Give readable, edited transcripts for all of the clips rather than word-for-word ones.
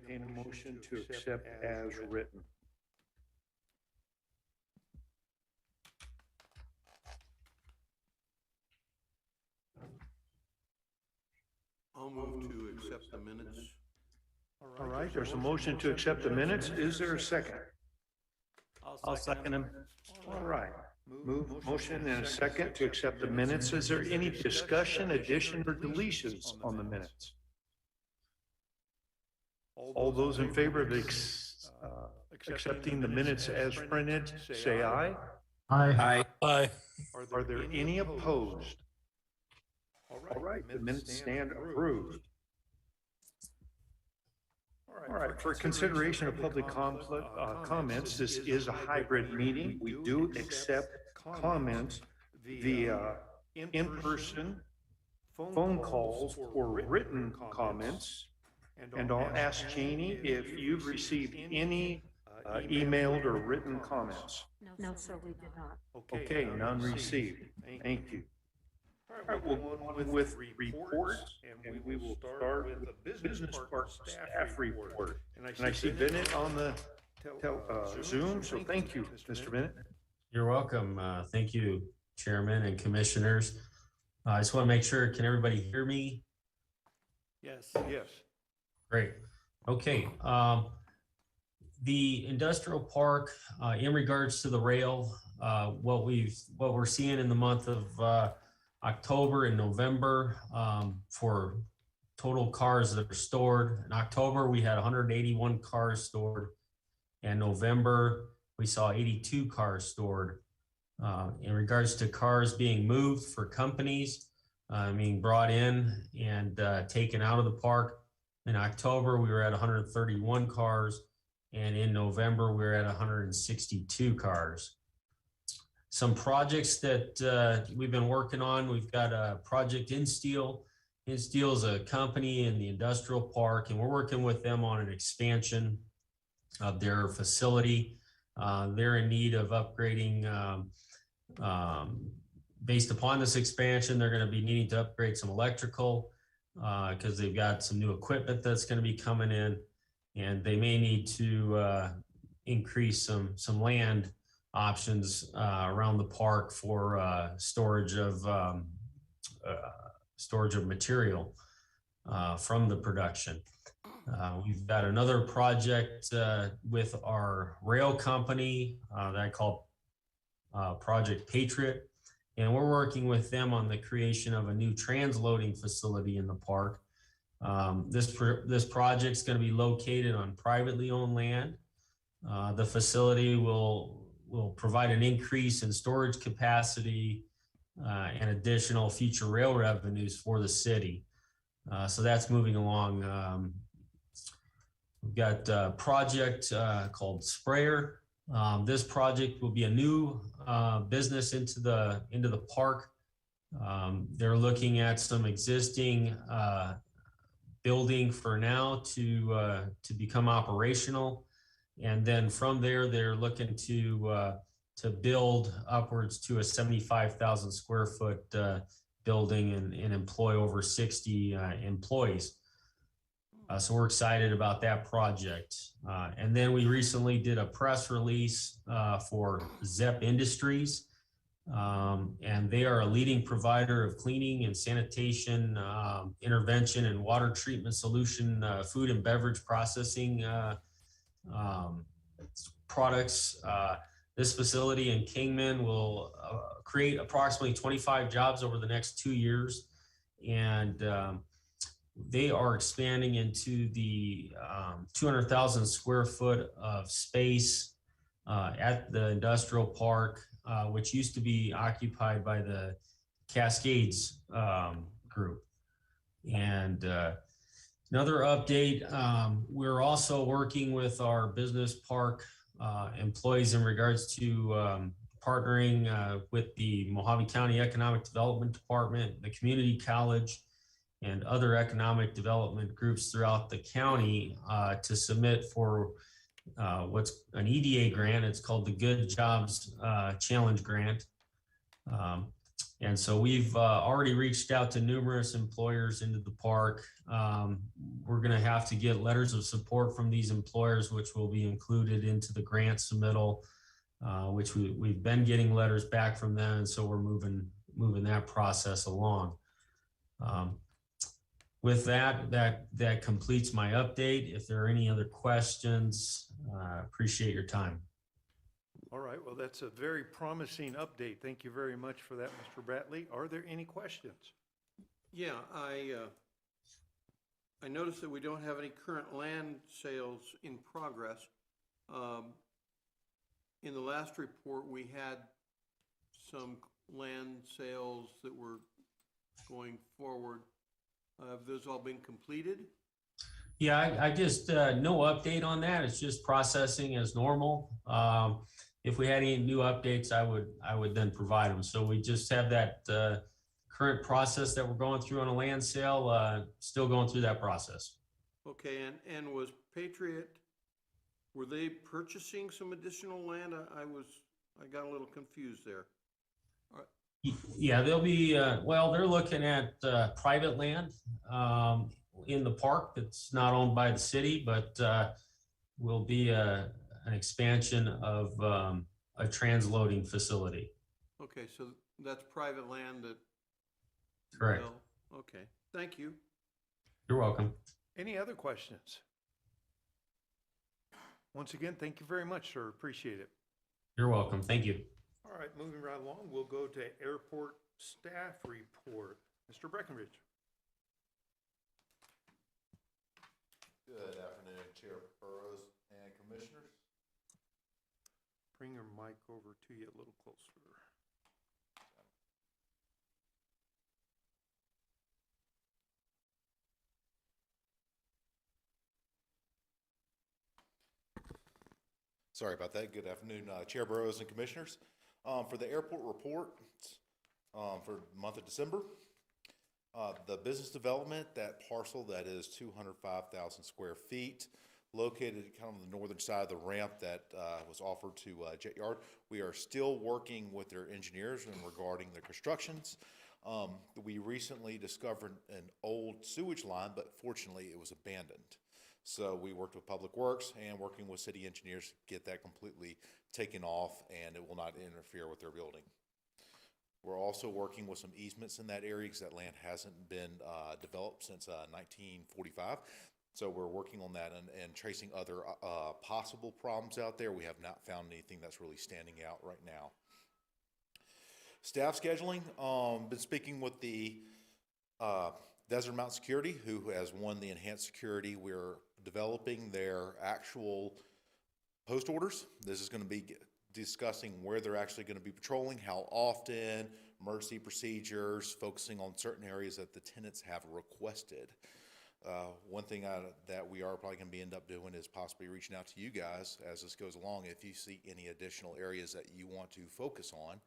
entertain a motion to accept as written. I'll move to accept the minutes. All right, there's a motion to accept the minutes. Is there a second? I'll second him. All right. Motion and a second to accept the minutes. Is there any discussion, addition, or deletions on the minutes? All those in favor of accepting the minutes as printed, say aye. Aye. Aye. Are there any opposed? All right, the minutes stand approved. All right, for consideration of public comments, this is a hybrid meeting. We do accept comments via in-person, phone calls, or written comments. And I'll ask Janie if you've received any emailed or written comments. No, sir, we did not. Okay, none received. Thank you. All right, we'll go on with reports, and we will start with the business park staff report. And I see Bennett on the Zoom, so thank you, Mr. Bennett. You're welcome. Thank you, Chairman and Commissioners. I just want to make sure, can everybody hear me? Yes. Yes. Great. Okay. The industrial park, in regards to the rail, what we're seeing in the month of October and November, for total cars that are stored. In October, we had 181 cars stored. In November, we saw 82 cars stored. In regards to cars being moved for companies, being brought in and taken out of the park, in October, we were at 131 cars, and in November, we were at 162 cars. Some projects that we've been working on, we've got a project InSteel. InSteel is a company in the industrial park, and we're working with them on an expansion of their facility. They're in need of upgrading. Based upon this expansion, they're going to be needing to upgrade some electrical because they've got some new equipment that's going to be coming in, and they may need to increase some land options around the park for storage of material from the production. We've got another project with our rail company that I call Project Patriot, and we're working with them on the creation of a new transloading facility in the park. This project is going to be located on privately owned land. The facility will provide an increase in storage capacity and additional future rail revenues for the city. So that's moving along. We've got a project called Sprayer. This project will be a new business into the park. They're looking at some existing building for now to become operational. And then from there, they're looking to build upwards to a 75,000 square foot building and employ over 60 employees. So we're excited about that project. And then we recently did a press release for Zepp Industries. And they are a leading provider of cleaning and sanitation intervention and water treatment solution, food and beverage processing products. This facility in Kingman will create approximately 25 jobs over the next 2 years. And they are expanding into the 200,000 square foot of space at the industrial park, which used to be occupied by the Cascades group. And another update, we're also working with our business park employees in regards to partnering with the Mohave County Economic Development Department, the community college, and other economic development groups throughout the county to submit for what's an EDA grant. It's called the Good Jobs Challenge Grant. And so we've already reached out to numerous employers into the park. We're going to have to get letters of support from these employers, which will be included into the grant submittal, which we've been getting letters back from them. And so we're moving that process along. With that completes my update. If there are any other questions, appreciate your time. All right, well, that's a very promising update. Thank you very much for that, Mr. Bradley. Are there any questions? Yeah, I noticed that we don't have any current land sales in progress. In the last report, we had some land sales that were going forward. Have those all been completed? Yeah, I just, no update on that. It's just processing as normal. If we had any new updates, I would then provide them. So we just have that current process that we're going through on a land sale, still going through that process. Okay, and was Patriot, were they purchasing some additional land? I got a little confused there. Yeah, they'll be, well, they're looking at private land in the park that's not owned by the city, but will be an expansion of a transloading facility. Okay, so that's private land that. Correct. Well, okay, thank you. You're welcome. Any other questions? Once again, thank you very much, sir. Appreciate it. You're welcome. Thank you. All right, moving right along, we'll go to airport staff report. Mr. Breckenridge. Good afternoon, Chair Burrows and Commissioners. Bring your mic over to you a little closer. Sorry about that. Good afternoon, Chair Burrows and Commissioners. For the airport report for the month of December, the business development, that parcel that is 205,000 square feet, located kind of on the northern side of the ramp that was offered to Jet Yard. We are still working with their engineers regarding the constructions. We recently discovered an old sewage line, but fortunately it was abandoned. So we worked with Public Works and working with city engineers to get that completely taken off, and it will not interfere with their building. We're also working with some easements in that area because that land hasn't been developed since 1945. So we're working on that and tracing other possible problems out there. We have not found anything that's really standing out right now. Staff scheduling, been speaking with the Desert Mountain Security, who has won the enhanced security. We're developing their actual post orders. This is going to be discussing where they're actually going to be patrolling, how often, emergency procedures, focusing on certain areas that the tenants have requested. One thing that we are probably going to end up doing is possibly reaching out to you guys as this goes along. If you see any additional areas that you want to focus on,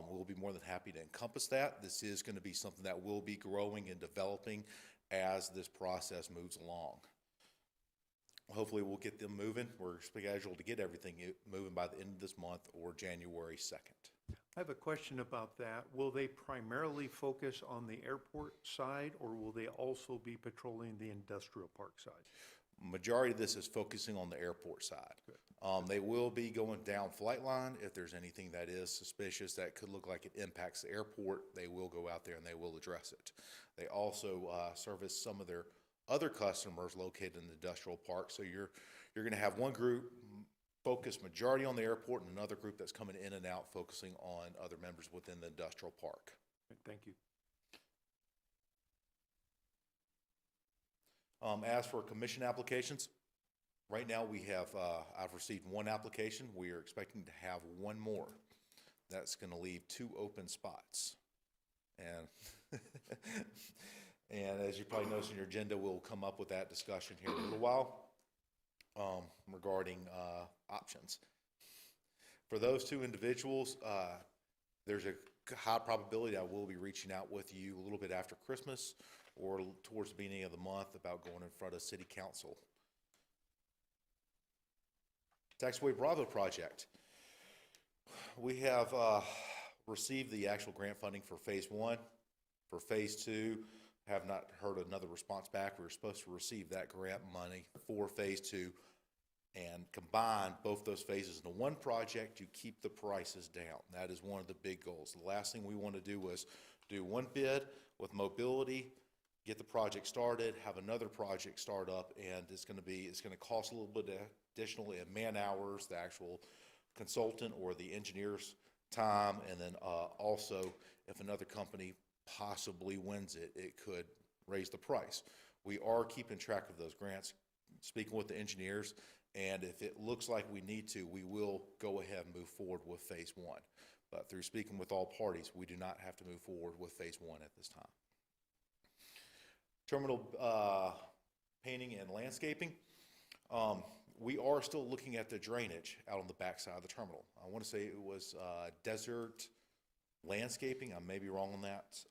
we'll be more than happy to encompass that. This is going to be something that will be growing and developing as this process moves along. Hopefully we'll get them moving. We're scheduled to get everything moving by the end of this month or January 2nd. I have a question about that. Will they primarily focus on the airport side, or will they also be patrolling the industrial park side? Majority of this is focusing on the airport side. They will be going down flight line. If there's anything that is suspicious that could look like it impacts the airport, they will go out there and they will address it. They also service some of their other customers located in the industrial park. So you're going to have one group focused majority on the airport and another group that's coming in and out focusing on other members within the industrial park. Thank you. As for commission applications, right now we have, I've received one application. We are expecting to have one more. That's going to leave 2 open spots. And and as you probably noticed in your agenda, we'll come up with that discussion here in a little while regarding options. For those 2 individuals, there's a high probability I will be reaching out with you a little bit after Christmas or towards the beginning of the month about going in front of City Council. Taxiway Bravo project. We have received the actual grant funding for phase 1. For phase 2, have not heard another response back. We were supposed to receive that grant money for phase 2 and combine both those phases into one project to keep the prices down. That is one of the big goals. The last thing we want to do was do one bid with mobility, get the project started, have another project start up, and it's going to cost a little bit additionally in man hours, the actual consultant or the engineer's time, and then also if another company possibly wins it, it could raise the price. We are keeping track of those grants, speaking with the engineers, and if it looks like we need to, we will go ahead and move forward with phase 1. But through speaking with all parties, we do not have to move forward with phase 1 at this time. Terminal painting and landscaping. We are still looking at the drainage out on the backside of the terminal. I want to say it was desert landscaping. I may be wrong on that.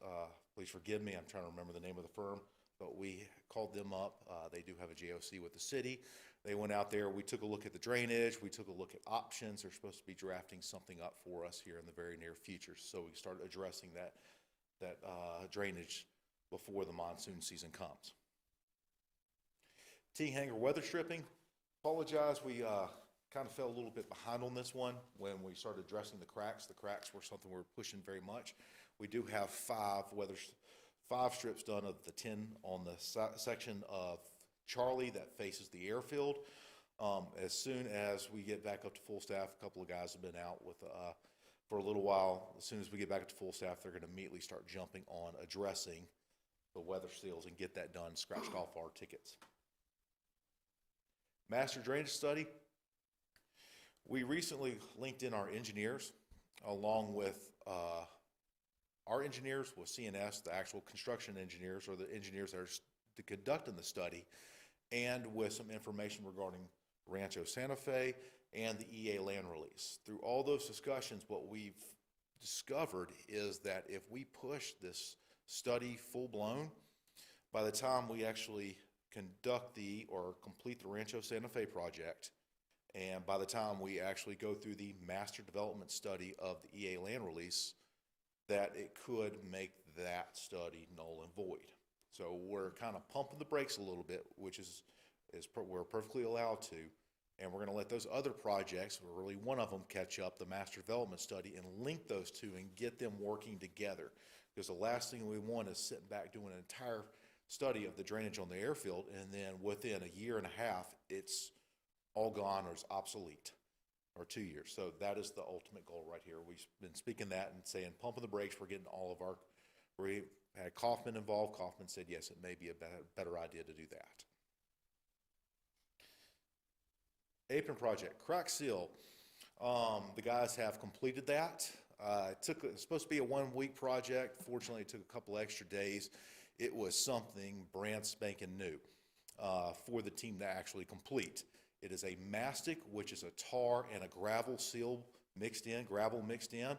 Please forgive me. I'm trying to remember the name of the firm, but we called them up. They do have a JOC with the city. They went out there. We took a look at the drainage. We took a look at options. They're supposed to be drafting something up for us here in the very near future. So we started addressing that drainage before the monsoon season comes. T-hanger weather stripping. Apologize, we kind of fell a little bit behind on this one when we started addressing the cracks. The cracks were something we were pushing very much. We do have 5 strips done of the 10 on the section of Charlie that faces the airfield. As soon as we get back up to full staff, a couple of guys have been out with for a little while. As soon as we get back up to full staff, they're going to immediately start jumping on addressing the weather seals and get that done, scratched off our tickets. Master drainage study. We recently linked in our engineers along with our engineers with CNS, the actual construction engineers or the engineers that are conducting the study, and with some information regarding Rancho Santa Fe and the EA Land Release. Through all those discussions, what we've discovered is that if we push this study full-blown, by the time we actually conduct or complete the Rancho Santa Fe project, and by the time we actually go through the master development study of the EA Land Release, that it could make that study null and void. So we're kind of pumping the brakes a little bit, which is we're perfectly allowed to, and we're going to let those other projects, or really one of them, catch up, the master development study, and link those two and get them working together. Because the last thing we want is sitting back doing an entire study of the drainage on the airfield, and then within a year and a half, it's all gone or it's obsolete, or 2 years. So that is the ultimate goal right here. We've been speaking that and saying, pumping the brakes, we're getting all of our, we had Kaufman involved. Kaufman said, yes, it may be a better idea to do that. Apron project, crack seal. The guys have completed that. It's supposed to be a 1-week project. Fortunately, it took a couple extra days. It was something brand spanking new for the team to actually complete. It is a mastic, which is a tar and a gravel seal mixed in, gravel mixed in.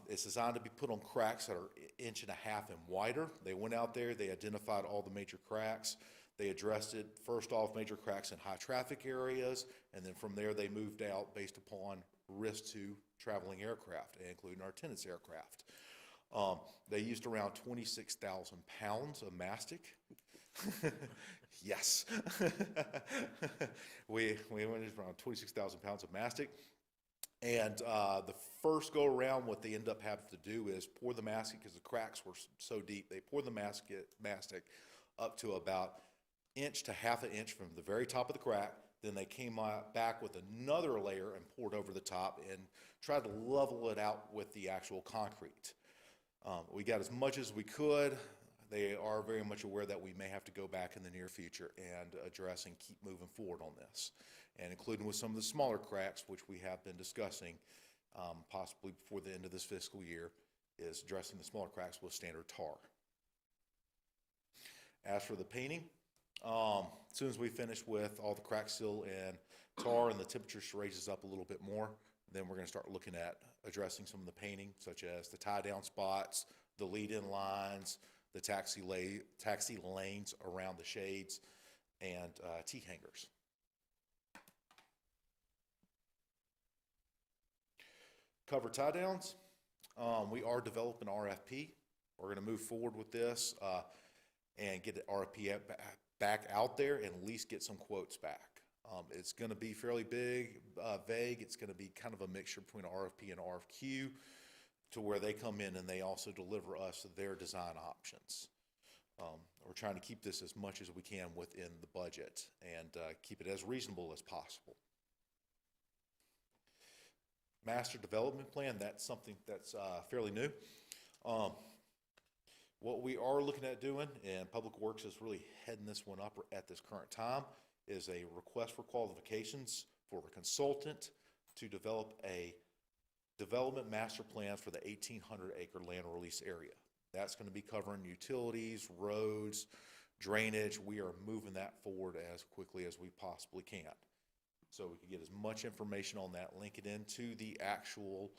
It's designed to be put on cracks that are 1.5 inches and wider. They went out there, they identified all the major cracks. They addressed it, first off, major cracks in high traffic areas, and then from there they moved out based upon risk to traveling aircraft, including our tenants' aircraft. They used around 26,000 pounds of mastic. Yes. we went around 26,000 pounds of mastic. And the first go around, what they end up having to do is pour the mastic, because the cracks were so deep. They poured the mastic up to about 1 inch to 1/2 inch from the very top of the crack. Then they came back with another layer and poured over the top and tried to level it out with the actual concrete. We got as much as we could. They are very much aware that we may have to go back in the near future and address and keep moving forward on this, and including with some of the smaller cracks, which we have been discussing possibly before the end of this fiscal year, is addressing the smaller cracks with standard tar. As for the painting, as soon as we finish with all the crack seal and tar and the temperature raises up a little bit more, then we're going to start looking at addressing some of the painting, such as the tie-down spots, the lead-in lines, the taxi lanes around the shades, and T-hangers. Cover tie-downs. we are developing RFP. We're gonna move forward with this, and get the RFP back out there and at least get some quotes back. It's gonna be fairly big, vague. It's gonna be kind of a mixture between RFP and RFQ, to where they come in and they also deliver us their design options. We're trying to keep this as much as we can within the budget and keep it as reasonable as possible. Master development plan, that's something that's fairly new. What we are looking at doing, and Public Works is really heading this one up at this current time, is a request for qualifications for a consultant to develop a development master plan for the 1,800 acre land release area. That's going to be covering utilities, roads, drainage. We are moving that forward as quickly as we possibly can. So we can get as much information on that, link it into the actual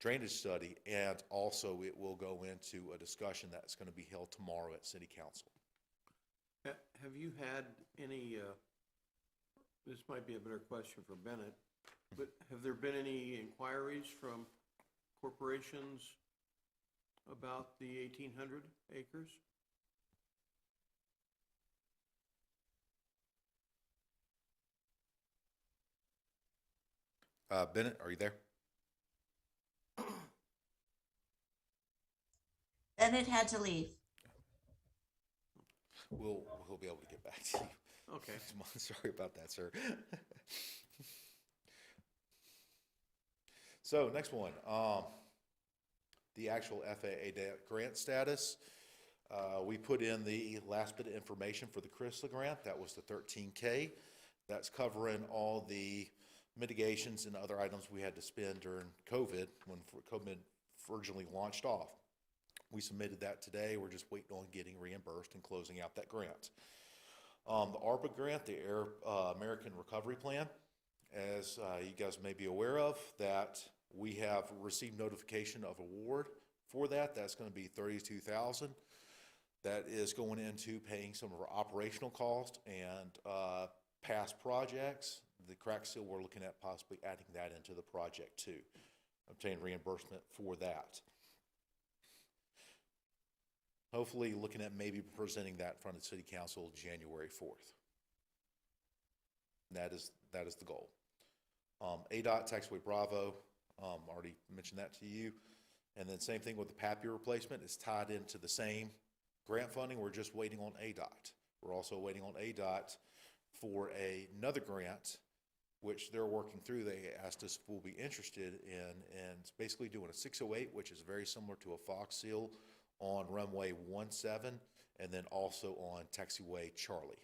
drainage study, and also it will go into a discussion that's going to be held tomorrow at City Council. Have you had any, this might be a better question for Bennett, but have there been any inquiries from corporations about the 1,800 acres? Bennett, are you there? Bennett had to leave. We'll be able to get back to you. Okay. Sorry about that, sir. So next one, the actual FAA grant status. We put in the last bit of information for the Chrysler grant. That was the $13K. That's covering all the mitigations and other items we had to spend during COVID, when COVID originally launched off. We submitted that today. We're just waiting on getting reimbursed and closing out that grant. The ARPA grant, the American Recovery Plan, as you guys may be aware of, that we have received notification of award for that. That's going to be $32,000. That is going into paying some of our operational costs and past projects. The crack seal, we're looking at possibly adding that into the project too, obtain reimbursement for that. Hopefully looking at maybe presenting that in front of City Council January 4th. That is the goal. ADOT Taxiway Bravo, already mentioned that to you. And then same thing with the Papier replacement. It's tied into the same grant funding. We're just waiting on ADOT. We're also waiting on ADOT for another grant, which they're working through. They asked us if we'll be interested in, and it's basically doing a 608, which is very similar to a Fox seal on runway 17, and then also on taxiway Charlie.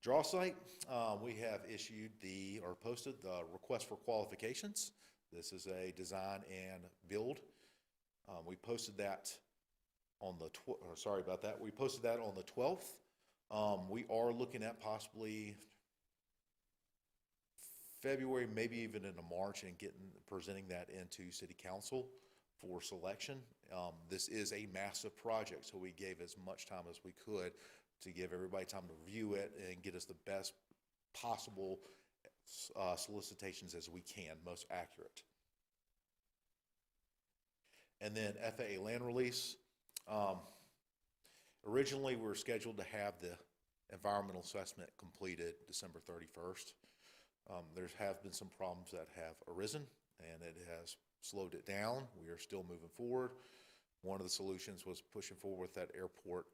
Draw site, we have issued or posted the request for qualifications. This is a design and build. We posted that on the, we posted that on the 12th. We are looking at possibly February, maybe even into March, and presenting that into City Council for selection. This is a massive project, so we gave as much time as we could to give everybody time to review it and get us the best possible solicitations as we can, most accurate. And then FAA Land Release. Originally, we were scheduled to have the environmental assessment completed December 31st. There have been some problems that have arisen, and it has slowed it down. We are still moving forward. One of the solutions was pushing forward with that airport,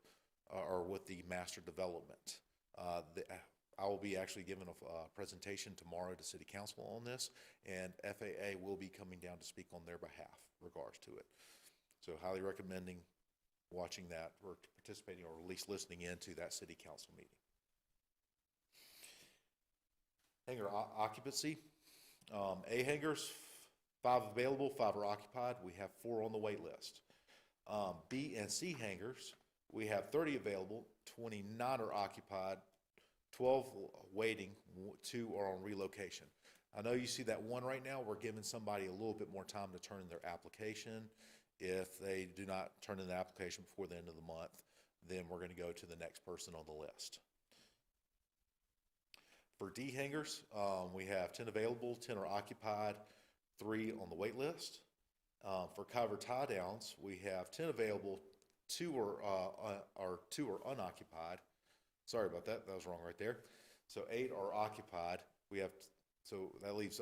or with the master development. I will be actually giving a presentation tomorrow to City Council on this, and FAA will be coming down to speak on their behalf regards to it. So highly recommending watching that, or participating, or at least listening into that City Council meeting. Hangar occupancy. A hangars, 5 available, 5 are occupied. We have 4 on the wait list. B and C hangars, we have 30 available, 29 are occupied, 12 waiting, 2 are on relocation. I know you see that one right now. We're giving somebody a little bit more time to turn in their application. If they do not turn in the application before the end of the month, then we're going to go to the next person on the list. For D hangars, we have 10 available, 10 are occupied, 3 on the wait list. For cover tie downs, we have 10 available, 2 are unoccupied. Sorry about that, that was wrong right there. So 8 are occupied. So that leaves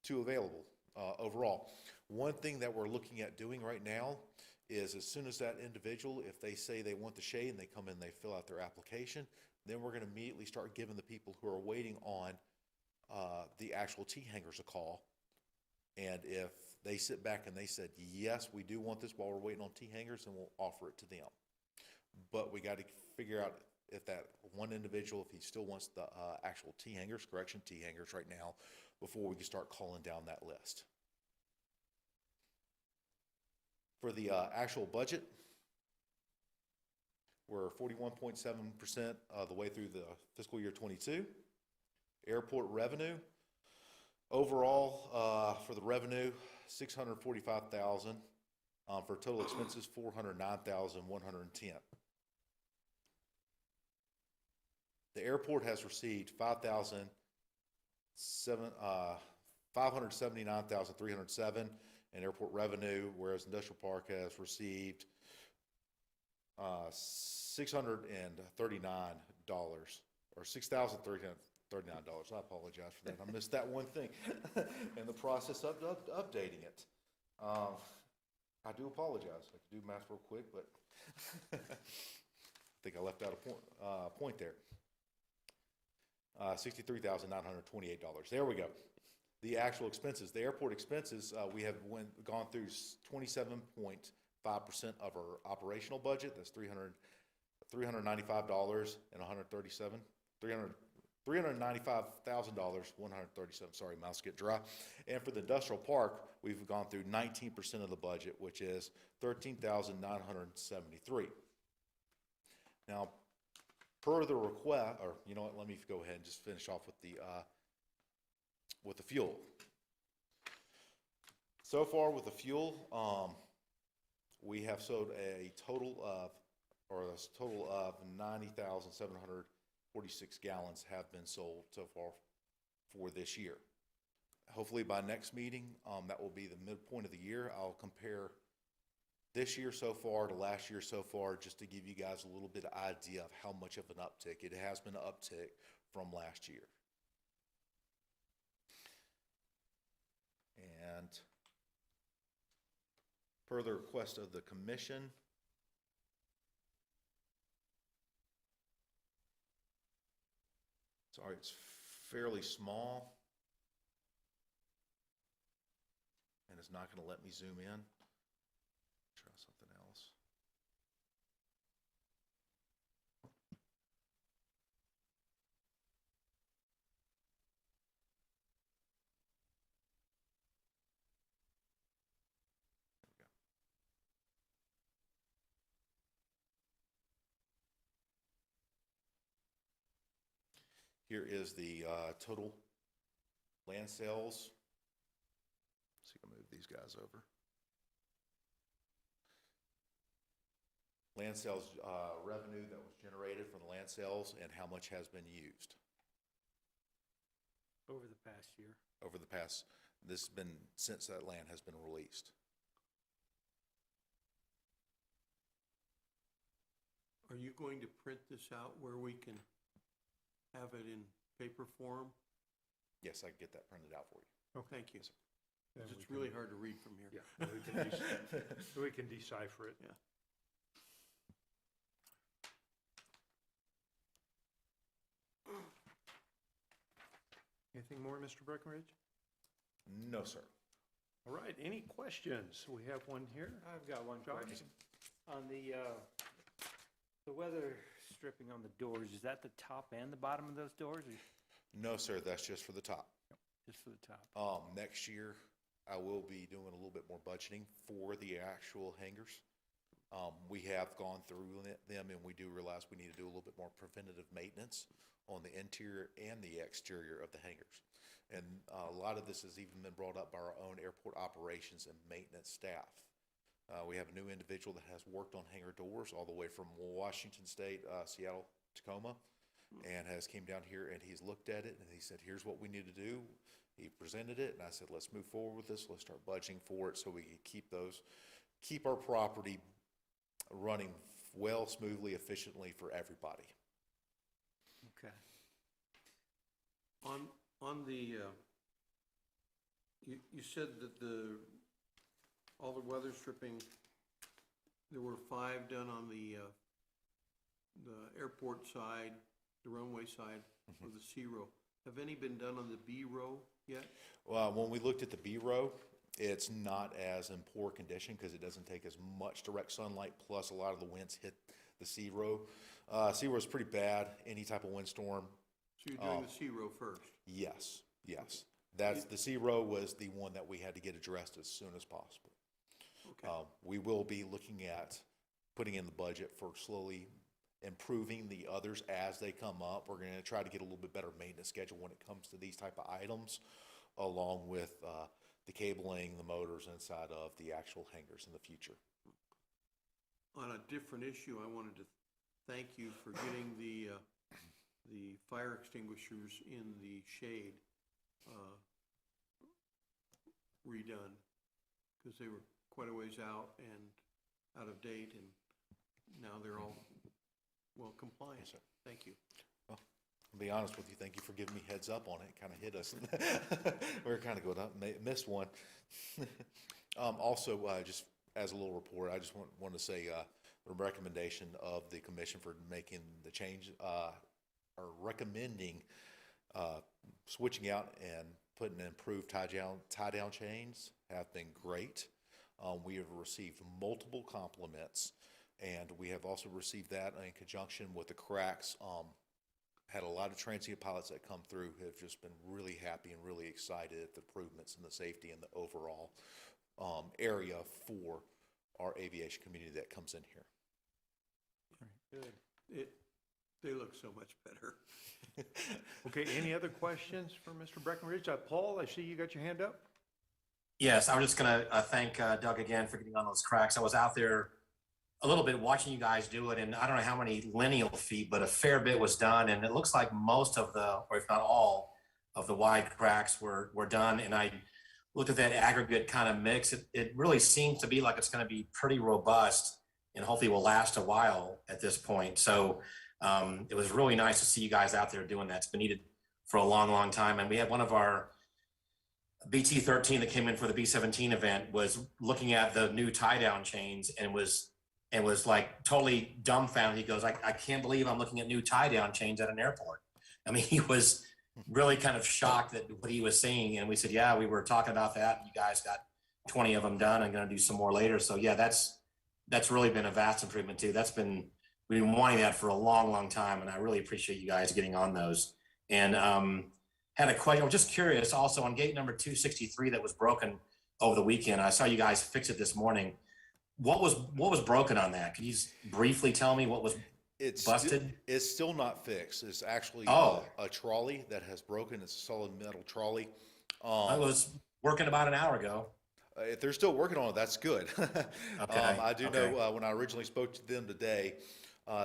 2 available overall. One thing that we're looking at doing right now is as soon as that individual, if they say they want the shade and they come in, they fill out their application, then we're going to immediately start giving the people who are waiting on the actual T hangers a call. And if they sit back and they said, yes, we do want this while we're waiting on T hangers, then we'll offer it to them. But we got to figure out if that one individual, if he still wants the actual T hangers, correction, T hangers right now, before we can start calling down that list. For the actual budget, we're 41.7% of the way through the fiscal year 22. Airport revenue, overall for the revenue, $645,000. For total expenses, $409,110. The airport has received $579,307 in airport revenue, whereas industrial park has received $639 or $6,339. I apologize for that. I missed that one thing in the process of updating it. I do apologize. I could do math real quick, but I think I left out a point there. $63,928. There we go. The actual expenses, the airport expenses, we have gone through 27.5% of our operational budget. That's $395 and $395,137. Sorry, mouth's get dry. And for the industrial park, we've gone through 19% of the budget, which is $13,973. Now, per the request, or you know what? Let me go ahead and just finish off with the fuel. So far with the fuel, we have sold a total of 90,746 gallons have been sold so far for this year. Hopefully by next meeting, that will be the midpoint of the year. I'll compare this year so far to last year so far, just to give you guys a little bit of idea of how much of an uptick. It has been an uptick from last year. And per the request of the commission, sorry, it's fairly small, and it's not going to let me zoom in. Try something else. Here is the total land sales. Let's see if I move these guys over. Land sales revenue that was generated from the land sales and how much has been used. Over the past year. Over the past, this has been since that land has been released. Are you going to print this out where we can have it in paper form? Yes, I can get that printed out for you. Oh, thank you. Yes, sir. 'Cause it's really hard to read from here. Yeah, we can decipher it. Yeah. Anything more, Mr. Breckenridge? No, sir. All right, any questions? We have one here. I've got one Josh? question. On the weather stripping on the doors, is that the top and the bottom of those doors, or No, sir, that's just for the top. just for the top? Next year, I will be doing a little bit more budgeting for the actual hangars. We have gone through them, and we do realize we need to do a little bit more preventative maintenance on the interior and the exterior of the hangars. And a lot of this has even been brought up by our own airport operations and maintenance staff. We have a new individual that has worked on hangar doors all the way from Washington State, Seattle, Tacoma. and has came down here and he's looked at it and he said, here's what we need to do. He presented it and I said, let's move forward with this. Let's start budgeting for it so we can keep our property running well, smoothly, efficiently for everybody. Okay. On the, you said that all the weather stripping, there were 5 done on the airport side, the runway side of the C row. Have any been done on the B row yet? Well, when we looked at the B row, it's not as in poor condition because it doesn't take as much direct sunlight, plus a lot of the winds hit the C row. C row is pretty bad, any type of windstorm. So you're doing the C row first? Yes, yes. The C row was the one that we had to get addressed as soon as possible. Okay. We will be looking at putting in the budget for slowly improving the others as they come up. We're going to try to get a little bit better maintenance schedule when it comes to these type of items, along with the cabling, the motors inside of the actual hangars in the future. On a different issue, I wanted to thank you for getting the fire extinguishers in the shade redone, because they were quite a ways out and out of date, and now they're all well compliant. Yes, sir. Thank you. Well, I'll be honest with you, thank you for giving me heads up on it. It kind of hit us. We were kind of going up, missed one. Also, just as a little report, I just want to say the recommendation of the commission for making the change, or recommending switching out and putting improved tie-down chains have been great. We have received multiple compliments, and we have also received that in conjunction with the cracks. Had a lot of transient pilots that come through have just been really happy and really excited at the improvements in the safety and the overall area for our aviation community that comes in here. Good. They look so much better. Okay, any other questions for Mr. Breckenridge? Paul, I see you got your hand up. Yes, I'm just going to thank Doug again for getting on those cracks. I was out there a little bit watching you guys do it, and I don't know how many lineal feet, but a fair bit was done, and it looks like most of the, or if not all, of the wide cracks were done, and I looked at that aggregate kind of mix. It really seems to be like it's going to be pretty robust and hopefully will last a while at this point. So it was really nice to see you guys out there doing that. It's been needed for a long, long time. And we had one of our BT-13 that came in for the B-17 event was looking at the new tie-down chains and was like totally dumbfounded. He goes, I can't believe I'm looking at new tie-down chains at an airport. I mean, he was really kind of shocked at what he was seeing. And we said, yeah, we were talking about that. You guys got 20 of them done. I'm going to do some more later. So yeah, that's really been a vast improvement too. We've been wanting that for a long, long time. And I really appreciate you guys getting on those. And had a question. I was just curious also on gate number 263 that was broken over the weekend. I saw you guys fix it this morning. What was broken on that? Can you just briefly tell me what was busted? It's still not fixed. It's actually a trolley that has broken. It's a solid metal trolley. I was working about an hour ago. If they're still working on it, that's good. Okay. I do know when I originally spoke to them today,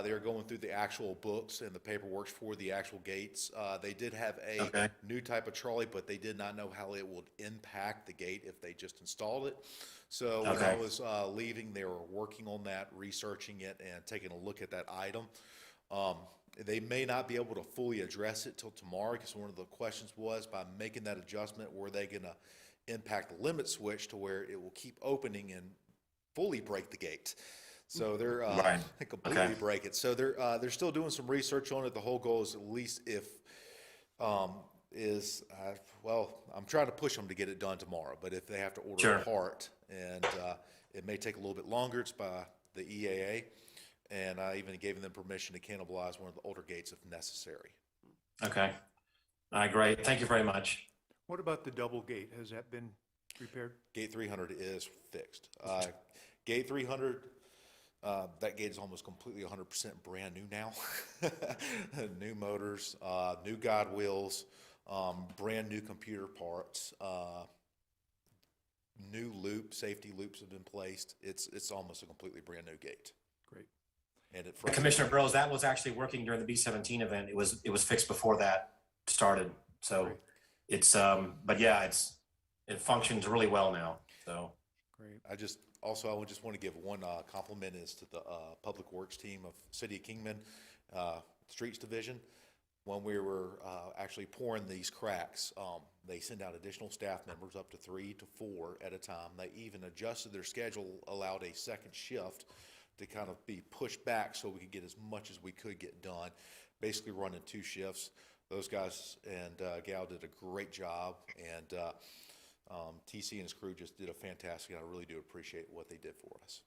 they were going through the actual books and the paperwork for the actual gates. They did have a new type of trolley, but they did not know how it would impact the gate if they just installed it. So when I was leaving, they were working on that, researching it, and taking a look at that item. They may not be able to fully address it till tomorrow, because one of the questions was, by making that adjustment, were they going to impact the limit switch to where it will keep opening and fully break the gate? So they're completely break it. So they're still doing some research on it. The whole goal is, at least if I'm trying to push them to get it done tomorrow, but if they have to order a part, and it may take a little bit longer, it's by the EAA, and I even gave them permission to cannibalize one of the older gates if necessary. Okay. All right, great. Thank you very much. What about the double gate? Has that been repaired? Gate 300 is fixed. Gate 300, that gate is almost completely 100% brand new now. New motors, new guide wheels, brand new computer parts, new safety loops have been placed. It's almost a completely brand new gate. Great. And it Commissioner Bros, that was actually working during the B-17 event. It was fixed before that started. So Great. it's, but yeah, it functions really well now. So. Great. I just want to give one compliment is to the Public Works team of City of Kingman, Streets Division. When we were actually pouring these cracks, they send out additional staff members up to 3 to 4 at a time. They even adjusted their schedule, allowed a second shift to kind of be pushed back so we could get as much as we could get done, basically running 2 shifts. Those guys and gal did a great job, and TC and his crew just did a fantastic. I really do appreciate what they did for us.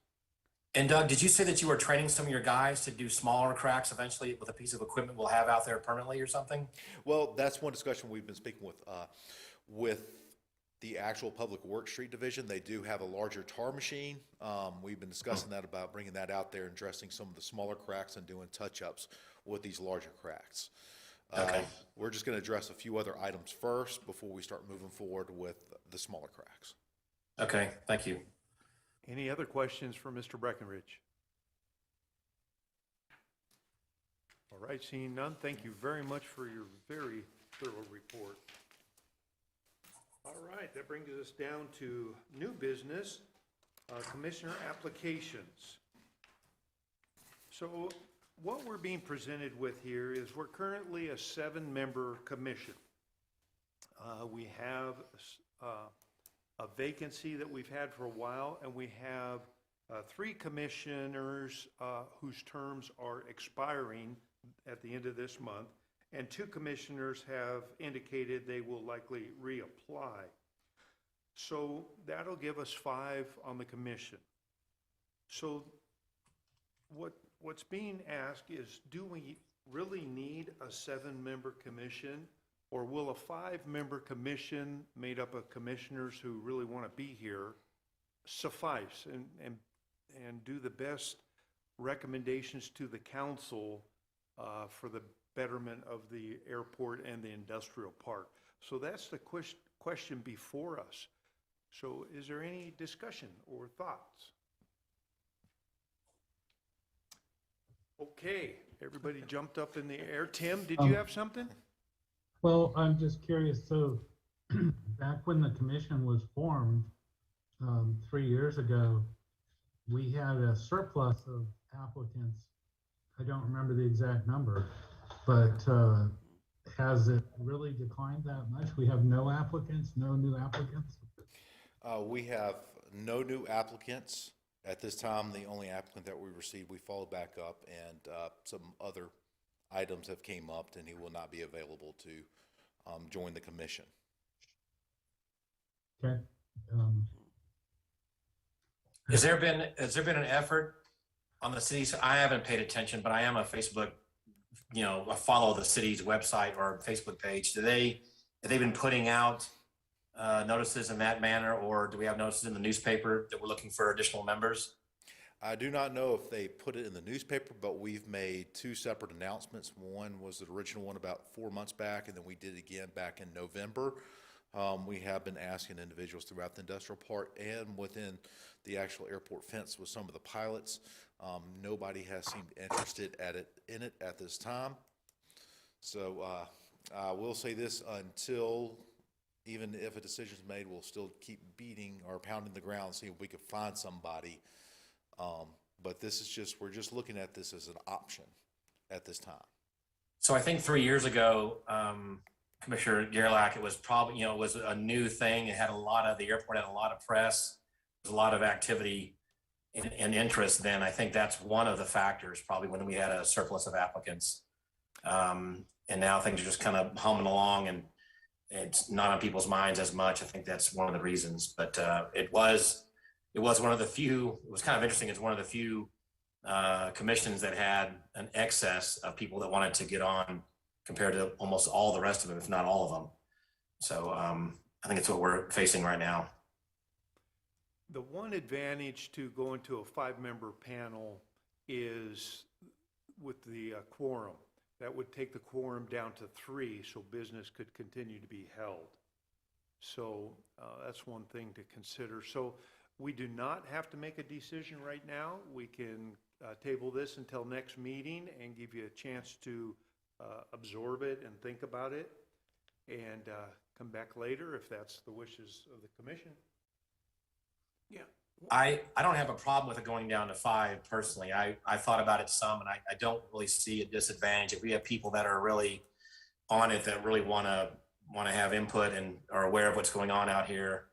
And Doug, did you say that you were training some of your guys to do smaller cracks eventually with a piece of equipment we'll have out there permanently or something? Well, that's one discussion we've been speaking with the actual Public Works Street Division. They do have a larger tar machine. We've been discussing that about bringing that out there and addressing some of the smaller cracks and doing touch-ups with these larger cracks. Okay. We're just going to address a few other items first before we start moving forward with the smaller cracks. Okay, thank you. Any other questions for Mr. Breckenridge? All right, seeing none, thank you very much for your very thorough report. All right, that brings us down to new business, commissioner applications. So what we're being presented with here is we're currently a 7-member commission. We have a vacancy that we've had for a while, and we have 3 commissioners whose terms are expiring at the end of this month, and 2 commissioners have indicated they will likely reapply. So that'll give us 5 on the commission. So what's being asked is, do we really need a 7-member commission? Or will a 5-member commission made up of commissioners who really want to be here suffice and do the best recommendations to the council for the betterment of the airport and the industrial park? So that's the question before us. So is there any discussion or thoughts? Okay, everybody jumped up in the air. Tim, did you have something? Well, I'm just curious, so back when the commission was formed 3 years ago, we had a surplus of applicants. I don't remember the exact number, but has it really declined that much? We have no applicants, no new applicants? We have no new applicants at this time. The only applicant that we received, we followed back up, and some other items have came up, and he will not be available to join the commission. Okay. Has there been an effort on the city's? I haven't paid attention, but I am a Facebook, I follow the city's website or Facebook page. Have they been putting out notices in that manner, or do we have notices in the newspaper that we're looking for additional members? I do not know if they put it in the newspaper, but we've made 2 separate announcements. One was the original one about 4 months back, and then we did it again back in November. We have been asking individuals throughout the industrial park and within the actual airport fence with some of the pilots. Nobody has seemed interested in it at this time. So I will say this, until even if a decision is made, we'll still keep beating or pounding the ground, see if we can find somebody. But this is we're just looking at this as an option at this time. So I think 3 years ago, Commissioner Gerlach, it was probably, it was a new thing. It had the airport had a lot of press, there was a lot of activity and interest then. I think that's one of the factors, probably when we had a surplus of applicants. And now things are just kind of humming along and it's not on people's minds as much. I think that's one of the reasons, but it was one of the few, it was kind of interesting. It's one of the few commissions that had an excess of people that wanted to get on compared to almost all the rest of them, if not all of them. So I think it's what we're facing right now. The one advantage to going to a 5-member panel is with the quorum. That would take the quorum down to 3 so business could continue to be held. So that's one thing to consider. So we do not have to make a decision right now. We can table this until next meeting and give you a chance to absorb it and think about it, and come back later if that's the wishes of the commission. Yeah. I don't have a problem with it going down to 5 personally. I thought about it some, and I don't really see a disadvantage if we have people that are really on it, that really want to have input and are aware of what's going on out here.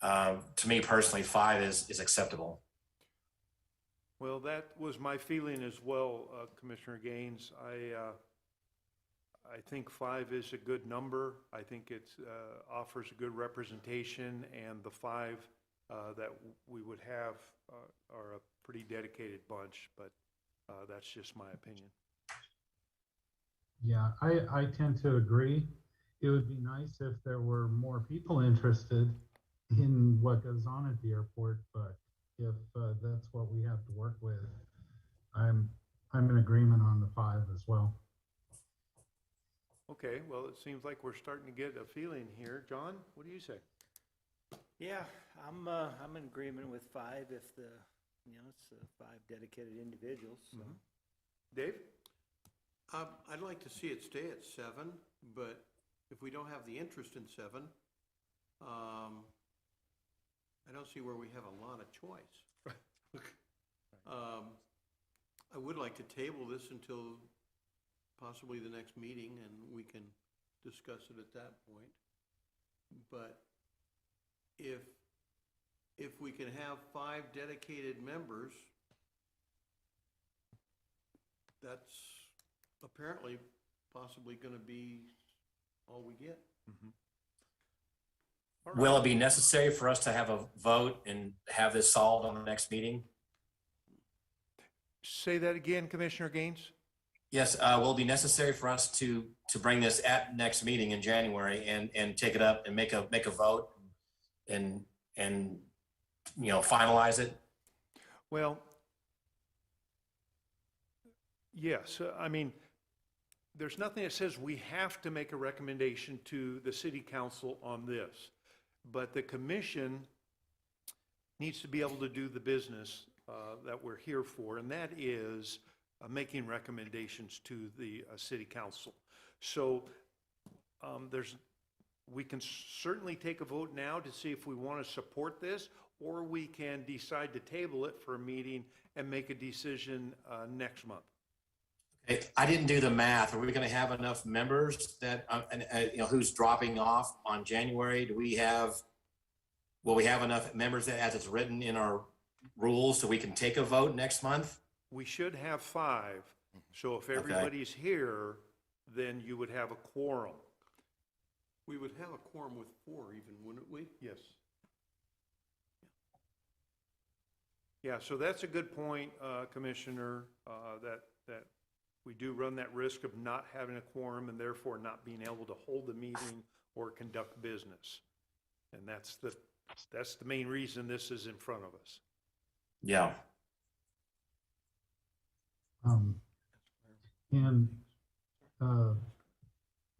To me personally, 5 is acceptable. Well, that was my feeling as well, Commissioner Gaines. I think 5 is a good number. I think it offers a good representation, and the 5 that we would have are a pretty dedicated bunch, but that's just my opinion. Yeah, I tend to agree. It would be nice if there were more people interested in what goes on at the airport, but if that's what we have to work with, I'm in agreement on the 5 as well. Okay, well, it seems like we're starting to get a feeling here. John, what do you say? Yeah, I'm in agreement with 5 if it's 5 dedicated individuals, so. Dave? I'd like to see it stay at 7, but if we don't have the interest in 7, I don't see where we have a lot of choice. I would like to table this until possibly the next meeting, and we can discuss it at that point. But if we can have 5 dedicated members, that's apparently possibly going to be all we get. Will it be necessary for us to have a vote and have this solved on the next meeting? Say that again, Commissioner Gaines? Yes, will it be necessary for us to bring this at next meeting in January and take it up and make a vote and finalize it? Well, yes. I mean, there's nothing that says we have to make a recommendation to the city council on this, but the commission needs to be able to do the business that we're here for, and that is making recommendations to the city council. So we can certainly take a vote now to see if we want to support this, or we can decide to table it for a meeting and make a decision next month. Okay, I didn't do the math. Are we going to have enough members that, who's dropping off on January? Will we have enough members that, as it's written in our rules, so we can take a vote next month? We should have 5, so if everybody's here, then you would have a quorum. We would have a quorum with 4 even, wouldn't we? Yes. Yeah, so that's a good point, Commissioner, that we do run that risk of not having a quorum and therefore not being able to hold a meeting or conduct business. And that's the main reason this is in front of us. Yeah.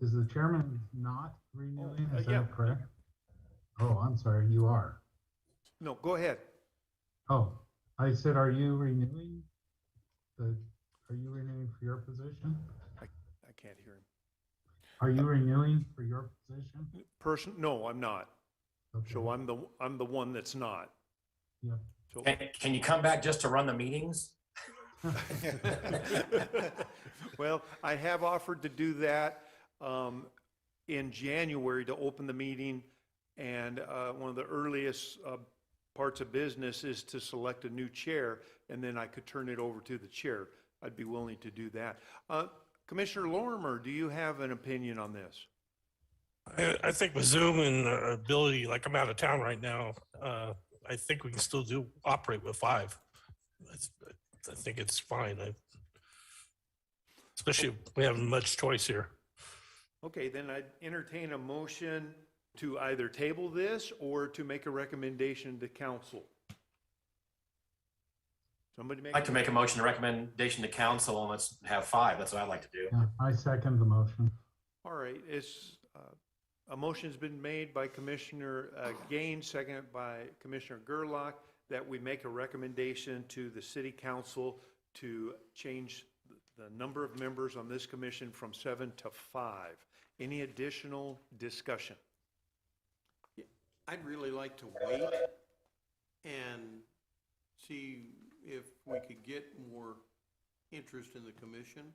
Is the chairman not renewing? Is yeah. that correct? Oh, I'm sorry, you are. No, go ahead. Oh, I said, are you renewing? Are you renewing for your position? I can't hear him. Are you renewing for your position? No, I'm not. Okay. So I'm the one that's not. Yeah. So, Can you come back just to run the meetings? well, I have offered to do that in January to open the meeting, and one of the earliest parts of business is to select a new chair, and then I could turn it over to the chair. I'd be willing to do that. Commissioner Lorimer, do you have an opinion on this? I think with Zoom and ability, like I'm out of town right now, I think we can still operate with 5. I think it's fine. Especially if we haven't much choice here. Okay, then I'd entertain a motion to either table this or to make a recommendation to council. Somebody make. I'd like to make a motion, a recommendation to council, and let's have 5. That's what I'd like to do. Yeah, I second the motion. All right, a motion's been made by Commissioner Gaines, seconded by Commissioner Gerlach, that we make a recommendation to the city council to change the number of members on this commission from 7 to 5. Any additional discussion? I'd really like to wait and see if we could get more interest in the commission.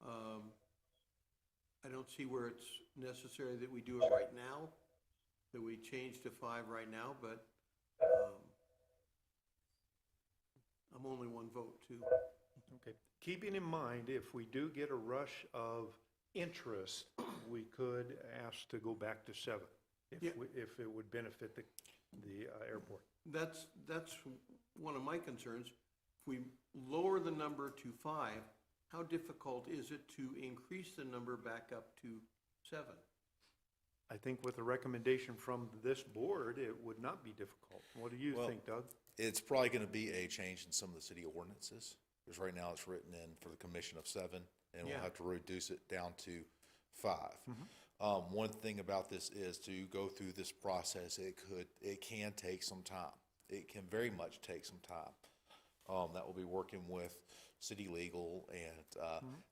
I don't see where it's necessary that we do it right now, that we change to 5 right now, but I'm only one vote too. Okay. Keeping in mind, if we do get a rush of interest, we could ask to go back to 7, Yeah. if it would benefit the airport. That's one of my concerns. If we lower the number to 5, how difficult is it to increase the number back up to 7? I think with a recommendation from this board, it would not be difficult. What do you Well, think, Doug? It's probably going to be a change in some of the city ordinances, because right now it's written in for the commission of 7, and we'll Yeah. have to reduce it down to 5. One thing about this is to go through this process, it can take some time. It can very much take some time. That will be working with city legal, and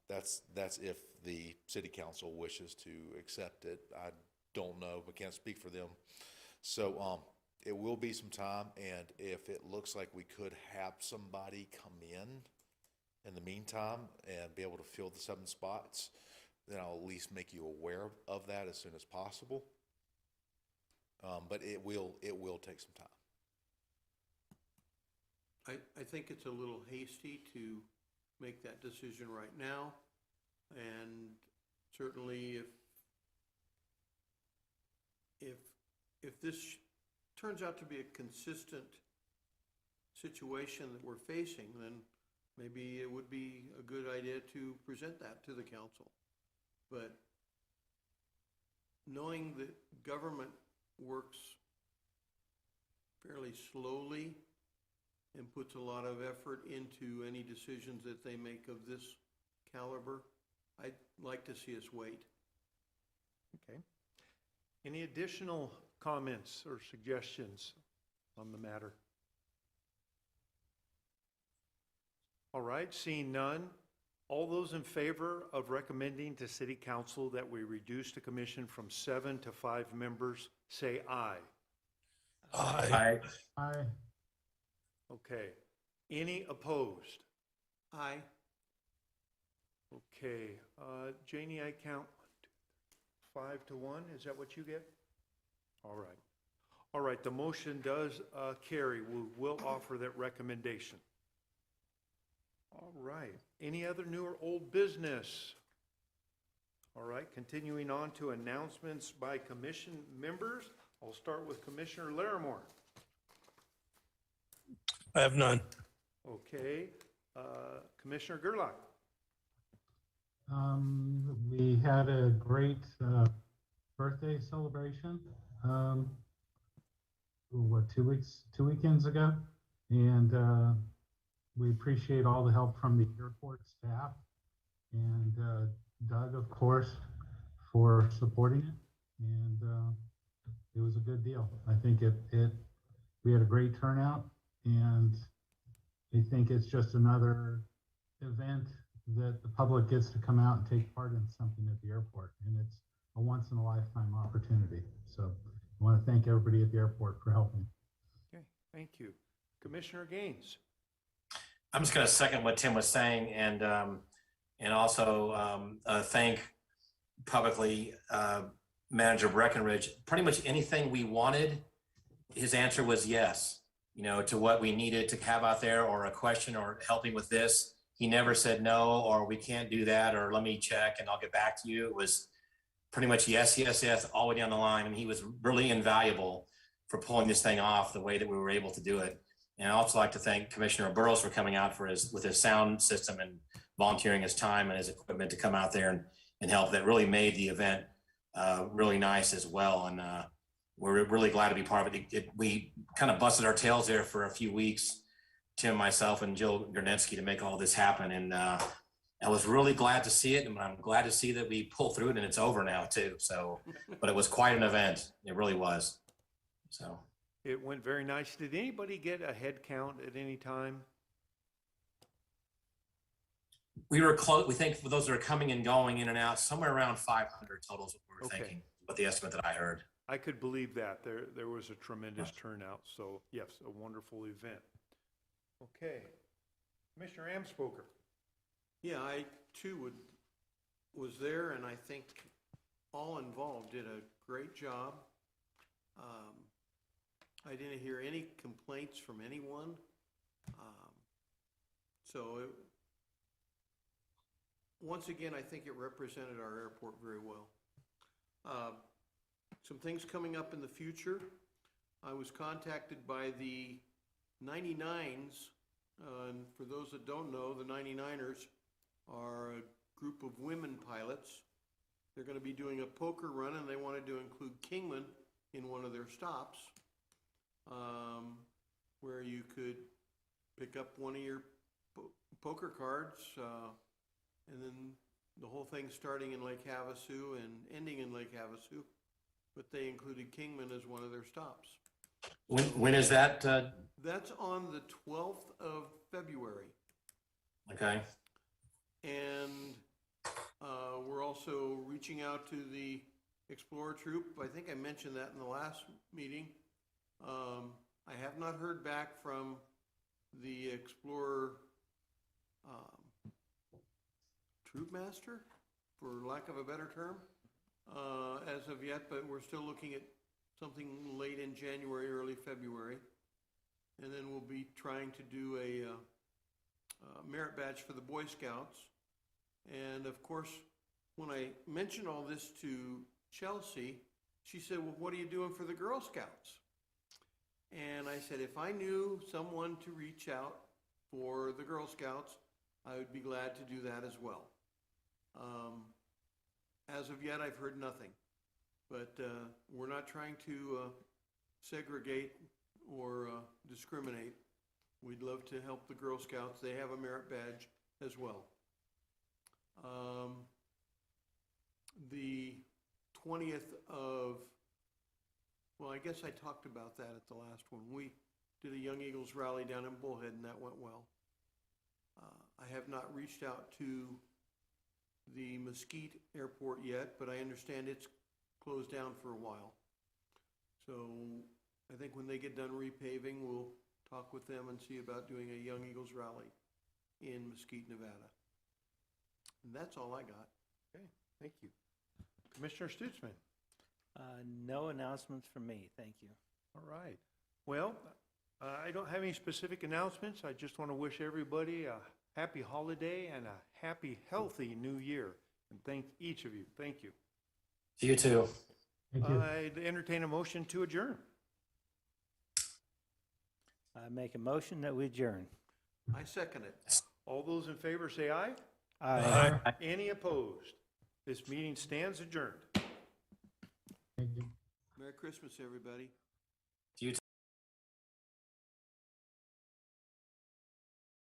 that's if the city council wishes to accept it. I don't know, but can't speak for them. So it will be some time, and if it looks like we could have somebody come in the meantime and be able to fill the 7 spots, then I'll at least make you aware of that as soon as possible. But it will take some time. I think it's a little hasty to make that decision right now, and certainly if this turns out to be a consistent situation that we're facing, then maybe it would be a good idea to present that to the council. But knowing that government works fairly slowly and puts a lot of effort into any decisions that they make of this caliber, I'd like to see us wait. Okay. Any additional comments or suggestions on the matter? All right, seeing none, all those in favor of recommending to City Council that we reduce the commission from 7 to 5 members, say aye. Aye. Aye. Okay. Any opposed? Aye. Okay. Janie, I count 5 to 1. Is that what you get? All right. All right, the motion does carry. We will offer that recommendation. All right. Any other new or old business? All right, continuing on to announcements by commission members. I'll start with Commissioner Larimore. I have none. Okay. Commissioner Gerlach. We had a great birthday celebration, 2 weekends ago, and we appreciate all the help from the airport staff and Doug, of course, for supporting it, and it was a good deal. I think we had a great turnout, and I think it's just another event that the public gets to come out and take part in something at the airport, and it's a once-in-a-lifetime opportunity. So I want to thank everybody at the airport for helping. Okay, thank you. Commissioner Gaines. I'm just going to second what Tim was saying, and also thank publicly Manager Breckenridge. Pretty much anything we wanted, his answer was yes. You know, to what we needed to have out there, or a question, or helping with this. He never said no, or we can't do that, or let me check and I'll get back to you. It was pretty much yes, yes, yes, all the way down the line. And he was really invaluable for pulling this thing off the way that we were able to do it. And I'd also like to thank Commissioner Burrows for coming out with his sound system and volunteering his time and his equipment to come out there and help. That really made the event really nice as well. And we're really glad to be part of it. We kind of busted our tails there for a few weeks, Tim, myself, and Jill Gernetsky, to make all this happen. And I was really glad to see it. And I'm glad to see that we pulled through it and it's over now too. So, but it was quite an event. It really was. So. It went very nice. Did anybody get a head count at any time? We were close, we think for those that are coming and going in and out, somewhere around 500 total is what we were Okay. thinking, but the estimate that I heard. I could believe that. There was a tremendous turnout. So yes, a wonderful event. Okay. Commissioner Amspoker. Yeah, I too was there, and I think all involved did a great job. I didn't hear any complaints from anyone. So once again, I think it represented our airport very well. Some things coming up in the future. I was contacted by the 99s, and for those that don't know, the 99ers are a group of women pilots. They're going to be doing a poker run, and they wanted to include Kingman in one of their stops, where you could pick up one of your poker cards, and then the whole thing starting in Lake Havasu and ending in Lake Havasu, but they included Kingman as one of their stops. When is that? That's on the 12th of February. Okay. And we're also reaching out to the Explorer Troop. I think I mentioned that in the last meeting. I have not heard back from the Explorer Troop Master, for lack of a better term, as of yet, but we're still looking at something late in January, early February. And then we'll be trying to do a merit badge for the Boy Scouts. And of course, when I mentioned all this to Chelsea, she said, well, what are you doing for the Girl Scouts? And I said, if I knew someone to reach out for the Girl Scouts, I would be glad to do that as well. As of yet, I've heard nothing, but we're not trying to segregate or discriminate. We'd love to help the Girl Scouts. They have a merit badge as well. The 20th of, well, I guess I talked about that at the last one. We did a Young Eagles rally down in Bullhead, and that went well. I have not reached out to the Mesquite Airport yet, but I understand it's closed down for a while. So I think when they get done repaving, we'll talk with them and see about doing a Young Eagles rally in Mesquite, Nevada. And that's all I got. Okay, thank you. Commissioner Stutzman. No announcements from me, thank you. All right. Well, I don't have any specific announcements. I just want to wish everybody a happy holiday and a happy, healthy new year. And thank each of you. Thank you. You too. Thank you. I'd entertain a motion to adjourn. I make a motion that we adjourn. I second it. All those in favor say aye. Aye. Any opposed? This meeting stands adjourned. Thank you. Merry Christmas, everybody.